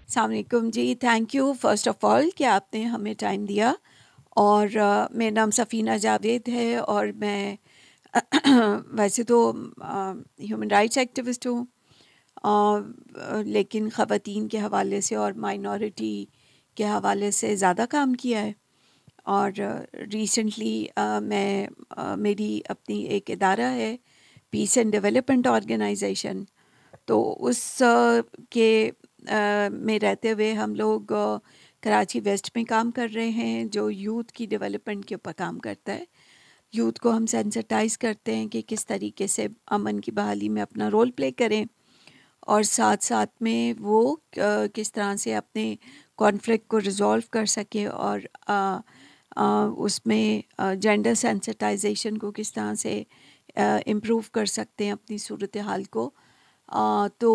السلام علیکم جی، thank you first of all کہ آپ نے ہمیں ٹائم دیا. اور میرا نام سفینہ جاوید ہے اور میں ویسے تو ہیومن رائٹس ایکٹیوسٹ ہوں، لیکن خواتین کے حوالے سے اور مائنورٹی کے حوالے سے زیادہ کام کیا ہے. اور ریسنٹلی میں میری اپنی ایک ادارہ ہے، پیس اینڈ ڈیولپمنٹ آرگنائزیشن. تو اس کے میں رہتے ہوئے ہم لوگ کراچی ویسٹ میں کام کر رہے ہیں جو یوتھ کی ڈیولپمنٹ کے اوپر کام کرتا ہے. یوتھ کو ہم سینسٹائز کرتے ہیں کہ کس طریقے سے امن کی بحالی میں اپنا رول پلے کریں، اور ساتھ ساتھ میں وہ کس طرح سے اپنے کانفلکٹ کو ریزولو کر سکے، اور اس میں جینڈر سینسٹائزیشن کو کس طرح سے امپروو کر سکتے ہیں اپنی صورتحال کو. تو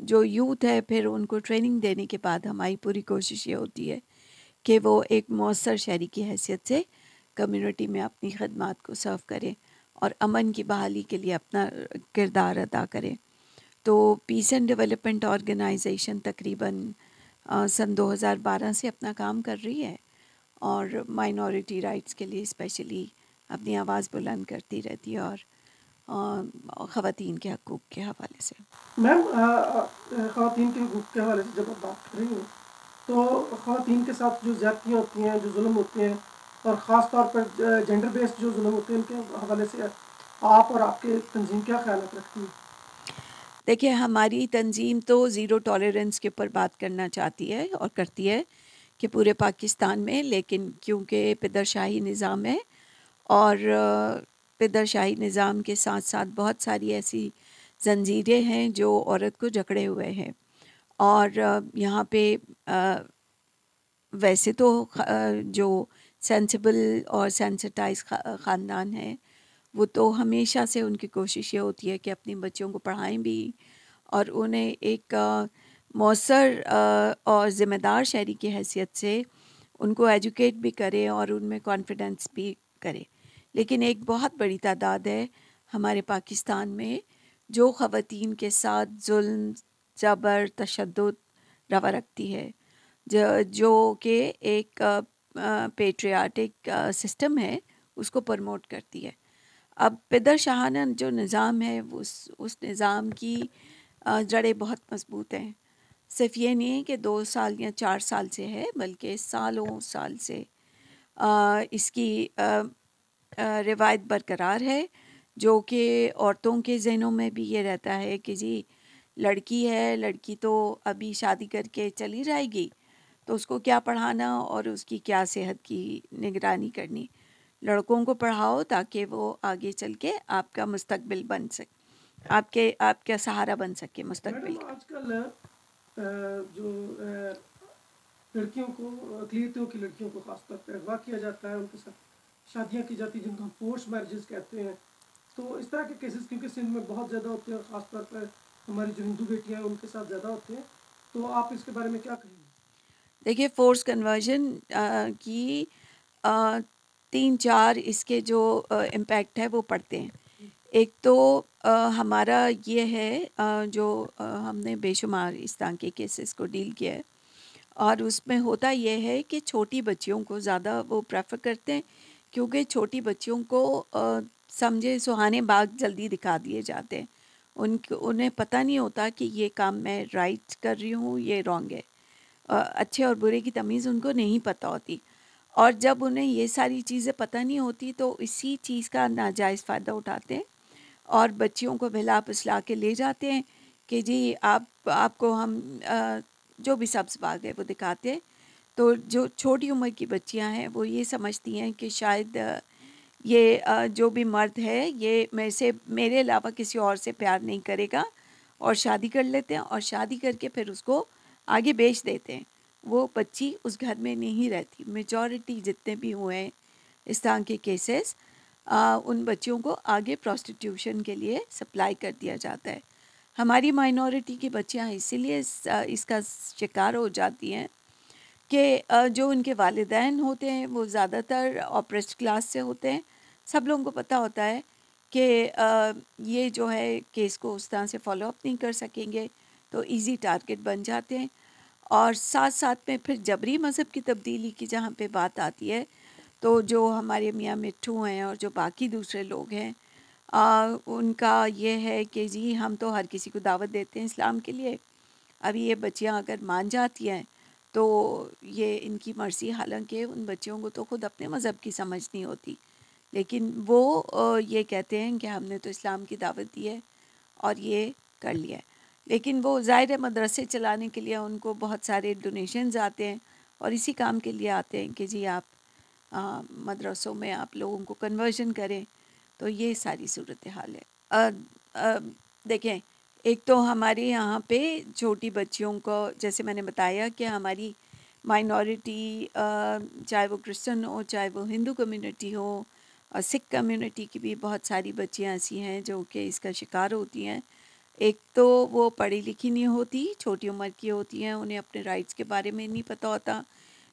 جو یوتھ ہے پھر ان کو ٹریننگ دینے کے بعد ہماری پوری کوشش یہ ہوتی ہے کہ وہ ایک مؤثر شہری کی حیثیت سے کمیونٹی میں اپنی خدمات کو سرو کریں اور امن کی بحالی کے لیے اپنا کردار ادا کریں. تو پیس اینڈ ڈیولپمنٹ آرگنائزیشن تقریباً سن 2012 سے اپنا کام کر رہی ہے اور مائنورٹی رائٹس کے لیے اسپیشلی اپنی آواز بلند کرتی رہتی ہے، اور خواتین کے حقوق کے حوالے سے. میم خواتین کے حقوق کے حوالے سے جب آپ بات کر رہی ہیں تو خواتین کے ساتھ جو زیادتیاں ہوتی ہیں، جو ظلم ہوتے ہیں، اور خاص طور پر جینڈر بیسڈ جو ظلم ہوتے ہیں، ان کے حوالے سے آپ اور آپ کے تنظیم کیا خیالات رکھتی ہیں؟ دیکھیے، ہماری تنظیم تو زیرو ٹالرنس کے اوپر بات کرنا چاہتی ہے اور کرتی ہے کہ پورے پاکستان میں، لیکن کیونکہ پدر شاہی نظام ہے اور پدر شاہی نظام کے ساتھ ساتھ بہت ساری ایسی زنجیریں ہیں جو عورت کو جکڑے ہوئے ہیں. اور یہاں پہ ویسے تو جو سینسیبل اور سینسٹائز خاندان ہیں وہ تو ہمیشہ سے ان کی کوشش یہ ہوتی ہے کہ اپنی بچیوں کو پڑھائیں بھی اور انہیں ایک مؤثر اور ذمہ دار شہری کی حیثیت سے ان کو ایجوکیٹ بھی کرے اور ان میں کانفیڈنس بھی کرے. لیکن ایک بہت بڑی تعداد ہے ہمارے پاکستان میں جو خواتین کے ساتھ ظلم، جبر، تشدد روا رکھتی ہے، جو کہ ایک پیٹریاٹک سسٹم ہے اس کو پروموٹ کرتی ہے. اب پدر شاہانہ جو نظام ہے اس نظام کی جڑیں بہت مضبوط ہیں. صرف یہ نہیں ہے کہ 2 سال یا 4 سال سے ہے، بلکہ سالوں سال سے اس کی روایت برقرار ہے، جو کہ عورتوں کے ذہنوں میں بھی یہ رہتا ہے کہ جی لڑکی ہے، لڑکی تو ابھی شادی کر کے چلی جائے گی تو اس کو کیا پڑھانا اور اس کی کیا صحت کی نگرانی کرنی. لڑکوں کو پڑھاؤ تاکہ وہ آگے چل کے آپ کا مستقبل بن سکے، آپ کا سہارا بن سکے مستقبل میڈم کا. آج کل جو لڑکیوں کو، اقلیتوں کی لڑکیوں کو خاص طور پہ اغوا کیا جاتا ہے، ان کے ساتھ شادیاں کی جاتی ہیں جن کو ہم فورس میرجز کہتے ہیں. تو اس طرح کے کیسز کیونکہ سندھ میں بہت زیادہ ہوتے ہیں، خاص طور پر ہماری جو ہندو بیٹیاں ہیں ان کے ساتھ زیادہ ہوتے ہیں. تو آپ اس کے بارے میں کیا کہیں گے؟ دیکھیے، فورس کنورژن کی 3-4 اس کے جو امپیکٹ ہے وہ پڑتے ہیں. ایک تو ہمارا یہ ہے جو ہم نے بے شمار اس طرح کے کیسز کو ڈیل کیا ہے، اور اس میں ہوتا یہ ہے کہ چھوٹی بچیوں کو زیادہ وہ پریفر کرتے ہیں، کیونکہ چھوٹی بچیوں کو سمجھے سہانے باغ جلدی دکھا دیے جاتے ہیں. انہیں پتہ نہیں ہوتا کہ یہ کام میں رائٹ کر رہی ہوں، یہ رانگ ہے. اچھے اور برے کی تمیز ان کو نہیں پتہ ہوتی، اور جب انہیں یہ ساری چیزیں پتہ نہیں ہوتی تو اسی چیز کا ناجائز فائدہ اٹھاتے ہیں اور بچیوں کو بہلا پسلا کے لے جاتے ہیں کہ جی آپ کو ہم جو بھی سبز باغ ہے وہ دکھاتے ہیں. تو جو چھوٹی عمر کی بچیاں ہیں وہ یہ سمجھتی ہیں کہ شاید یہ جو بھی مرد ہے یہ میرے علاوہ کسی اور سے پیار نہیں کرے گا، اور شادی کر لیتے ہیں اور شادی کر کے پھر اس کو آگے بیچ دیتے ہیں. وہ بچی اس گھر میں نہیں رہتی. میجورٹی جتنے بھی ہوئے ہیں اس طرح کے کیسز، ان بچیوں کو آگے پروسٹیٹیوشن کے لیے سپلائی کر دیا جاتا ہے. ہماری مائنورٹی کی بچیاں اسی لیے اس کا شکار ہو جاتی ہیں کہ جو ان کے والدین ہوتے ہیں وہ زیادہ تر اپریسڈ کلاس سے ہوتے ہیں. سب لوگوں کو پتہ ہوتا ہے کہ یہ جو ہے کیس کو اس طرح سے فالو اپ نہیں کر سکیں گے، تو ایزی ٹارگٹ بن جاتے ہیں. اور ساتھ ساتھ میں پھر جبری مذہب کی تبدیلی کی جہاں پہ بات آتی ہے تو جو ہمارے میاں مٹھو ہیں اور جو باقی دوسرے لوگ ہیں ان کا یہ ہے کہ جی ہم تو ہر کسی کو دعوت دیتے ہیں اسلام کے لیے. ابھی یہ بچیاں اگر مان جاتی ہیں تو یہ ان کی مرضی، حالانکہ ان بچیوں کو تو خود اپنے مذہب کی سمجھ نہیں ہوتی، لیکن وہ یہ کہتے ہیں کہ ہم نے تو اسلام کی دعوت دی ہے اور یہ کر لیا ہے. لیکن وہ ظاہر مدرسے چلانے کے لیے ان کو بہت سارے ڈونیشنز آتے ہیں اور اسی کام کے لیے آتے ہیں کہ جی آپ مدرسوں میں آپ لوگوں کو کنورژن کریں. تو یہ ساری صورتحال ہے. دیکھیں، ایک تو ہمارے یہاں پہ چھوٹی بچیوں کو، جیسے میں نے بتایا کہ ہماری مائنورٹی چاہے وہ کرسچن ہو چاہے وہ ہندو کمیونٹی ہو، اور سکھ کمیونٹی کی بھی بہت ساری بچیاں ایسی ہیں جو کہ اس کا شکار ہوتی ہیں. ایک تو وہ پڑھی لکھی نہیں ہوتی، چھوٹی عمر کی ہوتی ہیں، انہیں اپنے رائٹس کے بارے میں نہیں پتہ ہوتا.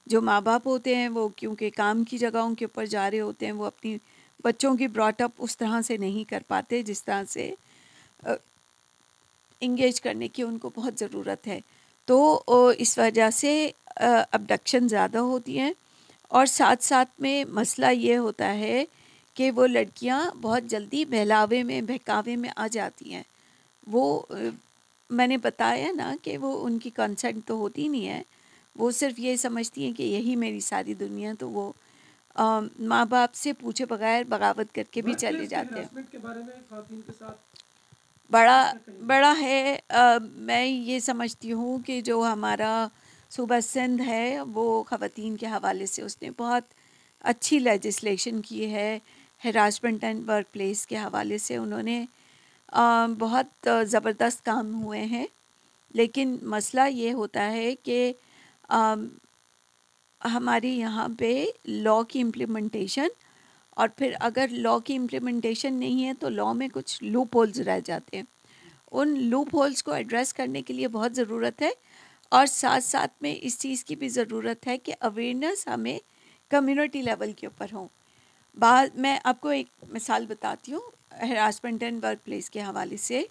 جو ماں باپ ہوتے ہیں وہ کیونکہ کام کی جگہوں کے اوپر جا رہے ہوتے ہیں، وہ اپنی بچوں کی براٹ اپ اس طرح سے نہیں کر پاتے جس طرح سے انگیج کرنے کی ان کو بہت ضرورت ہے. تو اس وجہ سے ابڈکشن زیادہ ہوتی ہیں. اور ساتھ ساتھ میں مسئلہ یہ ہوتا ہے کہ وہ لڑکیاں بہت جلدی بہلاوے میں بہکاوے میں آ جاتی ہیں. وہ میں نے بتایا نا کہ وہ ان کی کنسنٹ تو ہوتی نہیں ہے، وہ صرف یہ سمجھتی ہیں کہ یہی میری ساری دنیا، تو وہ ماں باپ سے پوچھے بغیر بغاوت کر کے بھی ورک چلے پلیس کے جاتے ہیں. ہراسمنٹ کے بارے میں خواتین کے ساتھ بڑا کیا کہیں گے؟ بڑا ہے. میں یہ سمجھتی ہوں کہ جو ہمارا صوبہ سندھ ہے وہ خواتین کے حوالے سے اس نے بہت اچھی لیجسلیشن کی ہے. ہراسمنٹ اینڈ ورک پلیس کے حوالے سے انہوں نے بہت زبردست کام ہوئے ہیں. لیکن مسئلہ یہ ہوتا ہے کہ ہمارے یہاں پہ لاء کی امپلیمنٹیشن، اور پھر اگر لاء کی امپلیمنٹیشن نہیں ہے تو لاء میں کچھ لوپ ہولز رہ جاتے ہیں. ان لوپ ہولز کو ایڈریس کرنے کے لیے بہت ضرورت ہے، اور ساتھ ساتھ میں اس چیز کی بھی ضرورت ہے کہ اویئرنیس ہمیں کمیونٹی لیول کے اوپر ہوں. میں آپ کو ایک مثال بتاتی ہوں ہراسمنٹ اینڈ ورک پلیس کے حوالے سے.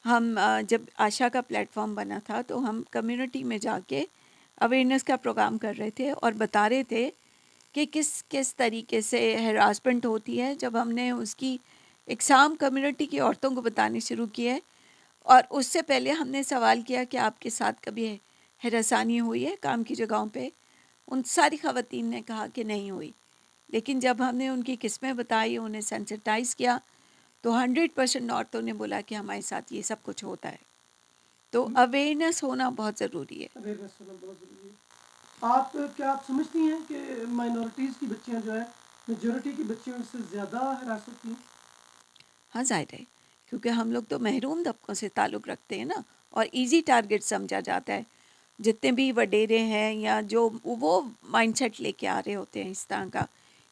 ہم جب آشا کا پلیٹ فارم بنا تھا تو ہم کمیونٹی میں جا کے اویئرنیس کا پروگرام کر رہے تھے اور بتا رہے تھے کہ کس طریقے سے ہراسمنٹ ہوتی ہے. جب ہم نے اس کی اقسام کمیونٹی کی عورتوں کو بتانے شروع کیے، اور اس سے پہلے ہم نے سوال کیا کہ آپ کے ساتھ کبھی ہراسانی ہوئی ہے کام کی جگہوں پہ، ان ساری خواتین نے کہا کہ نہیں ہوئی. لیکن جب ہم نے ان کی قسمیں بتائی، انہیں سینسٹائز کیا، تو 100% عورتوں نے بولا کہ ہمارے ساتھ یہ سب کچھ ہوتا ہے. تو اویئرنیس ہونا بہت ضروری ہے. اویئرنیس ہونا بہت ضروری ہے. کیا آپ سمجھتی ہیں کہ مائنورٹیز کی بچیاں جو ہے میجورٹی کی بچیوں سے زیادہ ہراس ہوتی ہیں؟ ہاں ظاہر ہے، کیونکہ ہم لوگ تو محروم طبقوں سے تعلق رکھتے ہیں نا، اور ایزی ٹارگٹ سمجھا جاتا ہے. جتنے بھی وڈیرے ہیں یا جو وہ مائنڈ سیٹ لے کے آ رہے ہوتے ہیں اس طرح کا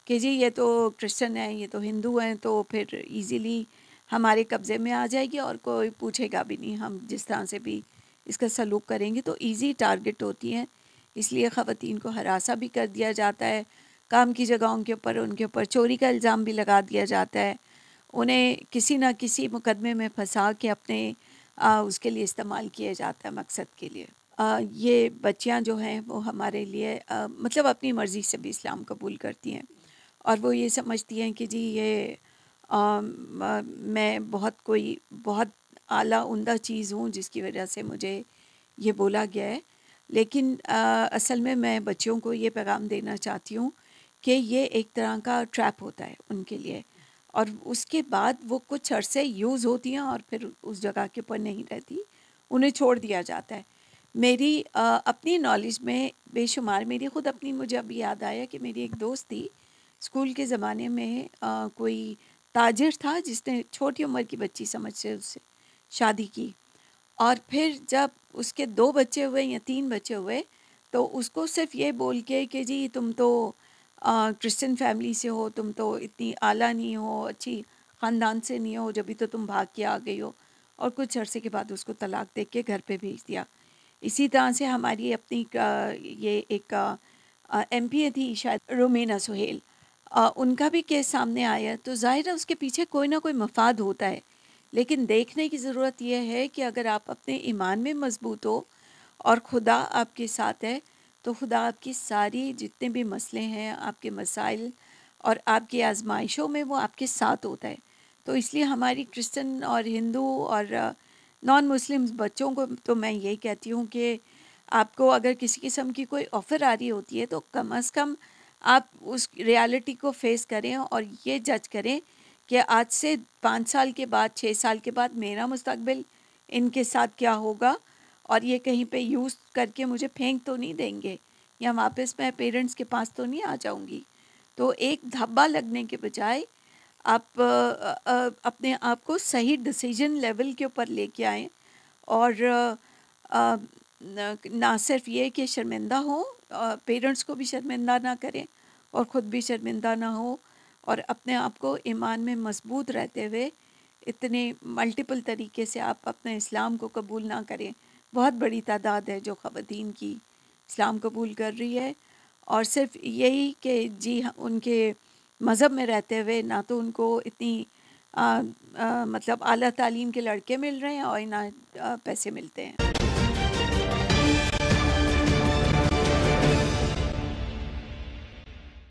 کہ جی یہ تو کرسچن ہیں، یہ تو ہندو ہیں، تو پھر ایزیلی ہمارے قبضے میں آ جائے گی اور کوئی پوچھے گا بھی نہیں. ہم جس طرح سے بھی اس کا سلوک کریں گے تو ایزی ٹارگٹ ہوتی ہیں. اس لیے خواتین کو ہراساں بھی کر دیا جاتا ہے، کام کی جگہوں کے اوپر ان کے اوپر چوری کا الزام بھی لگا دیا جاتا ہے. انہیں کسی نہ کسی مقدمے میں پھنسا کے اپنے اس کے لیے استعمال کیا جاتا ہے مقصد کے لیے. یہ بچیاں جو ہیں وہ ہمارے لیے مطلب اپنی مرضی سے بھی اسلام قبول کرتی ہیں، اور وہ یہ سمجھتی ہیں کہ جی یہ میں بہت اعلیٰ عمدہ چیز ہوں جس کی وجہ سے مجھے یہ بولا گیا ہے. لیکن اصل میں بچیوں کو یہ پیغام دینا چاہتی ہوں کہ یہ ایک طرح کا ٹریپ ہوتا ہے ان کے لیے، اور اس کے بعد وہ کچھ عرصے یوز ہوتی ہیں اور پھر اس جگہ کے اوپر نہیں رہتی، انہیں چھوڑ دیا جاتا ہے. میری اپنی نالج میں بے شمار، میری خود اپنی، مجھے ابھی یاد آیا کہ میری ایک دوست تھی اسکول کے زمانے میں، کوئی تاجر تھا جس نے چھوٹی عمر کی بچی سمجھ سے اس سے شادی کی، اور پھر جب اس کے 2 بچے ہوئے یا 3 بچے ہوئے تو اس کو صرف یہ بول کے کہ جی تم تو کرسچن فیملی سے ہو، تم تو اتنی اعلیٰ نہیں ہو، اچھی خاندان سے نہیں ہو، جبھی تو تم بھاگ کے آ گئی ہو، اور کچھ عرصے کے بعد اس کو طلاق دے کے گھر پہ بھیج دیا. اسی طرح سے ہماری اپنی یہ ایک ایم پی اے تھی شاید رومینا سہیل، ان کا بھی کیس سامنے آیا. تو ظاہر ہے اس کے پیچھے کوئی نہ کوئی مفاد ہوتا ہے، لیکن دیکھنے کی ضرورت یہ ہے کہ اگر آپ اپنے ایمان میں مضبوط ہو اور خدا آپ کے ساتھ ہے تو خدا آپ کی ساری جتنے بھی مسئلے ہیں، آپ کے مسائل اور آپ کی آزمائشوں میں وہ آپ کے ساتھ ہوتا ہے۔ تو اس لیے ہماری کرسچن اور ہندو اور نان مسلم بچوں کو تو میں یہی کہتی ہوں کہ آپ کو اگر کسی قسم کی کوئی آفر آ رہی ہوتی ہے تو کم از کم آپ اس ریالٹی کو فیس کریں اور یہ جج کریں کہ آج سے 5 سال کے بعد 6 سال کے بعد میرا مستقبل ان کے ساتھ کیا ہوگا، اور یہ کہیں پہ یوز کر کے مجھے پھینک تو نہیں دیں گے یا واپس میں پیرنٹس کے پاس تو نہیں آ جاؤں گی۔ تو ایک دھبا لگنے کے بجائے آپ اپنے آپ کو صحیح ڈیسیجن لیول کے اوپر لے کے آئیں، اور نہ صرف یہ کہ شرمندہ ہوں، پیرنٹس کو بھی شرمندہ نہ کریں اور خود بھی شرمندہ نہ ہو، اور اپنے آپ کو ایمان میں مضبوط رہتے ہوئے اتنے ملٹیپل طریقے سے آپ اپنے اسلام کو قبول نہ کریں۔ بہت بڑی تعداد ہے جو خواتین کی اسلام قبول کر رہی ہے، اور صرف یہی کہ جی ان کے مذہب میں رہتے ہوئے نہ تو ان کو اتنی مطلب اعلیٰ تعلیم کے لڑکے مل رہے ہیں اور نہ پیسے ملتے ہیں۔